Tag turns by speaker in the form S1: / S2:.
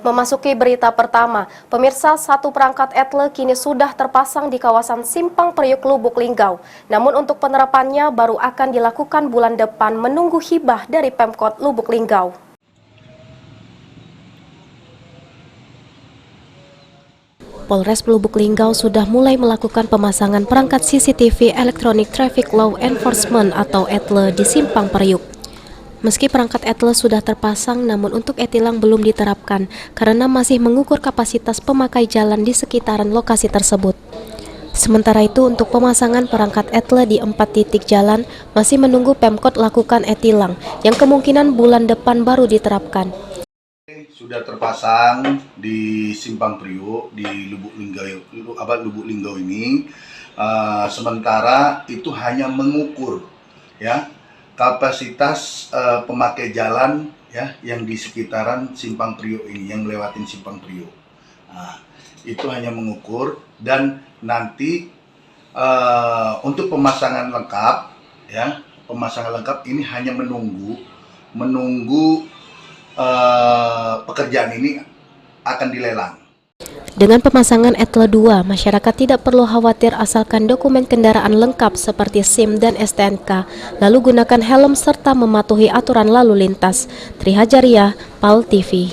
S1: Memasuki berita pertama, pemirsa, satu perangkat etle kini sudah terpasang di kawasan Simpang Priuk Lubuk Linggau. Namun untuk penerapannya baru akan dilakukan bulan depan menunggu hibah dari Pemkot Lubuk Linggau. Polres Lubuk Linggau sudah mulai melakukan pemasangan perangkat CCTV Electronic Traffic Law Enforcement atau ETLE di Simpang Priuk. Meski perangkat ETLE sudah terpasang, namun untuk e-tilang belum diterapkan karena masih mengukur kapasitas pemakai jalan di sekitaran lokasi tersebut. Sementara itu, untuk pemasangan perangkat ETLE di 4 titik jalan masih menunggu Pemkot lakukan e-tilang yang kemungkinan bulan depan baru diterapkan.
S2: Sudah terpasang di Simpang Priuk di Lubuk Linggau ini. Sementara itu hanya mengukur ya kapasitas pemakai jalan ya yang di sekitaran Simpang Priuk ini, yang melewatin Simpang Priuk. Itu hanya mengukur, dan nanti untuk pemasangan lengkap ya, pemasangan lengkap ini hanya menunggu pekerjaan ini akan dilelang.
S1: Dengan pemasangan ETLE 2, masyarakat tidak perlu khawatir asalkan dokumen kendaraan lengkap seperti SIM dan STNK, lalu gunakan helm serta mematuhi aturan lalu lintas. Trihajariah, PAL TV.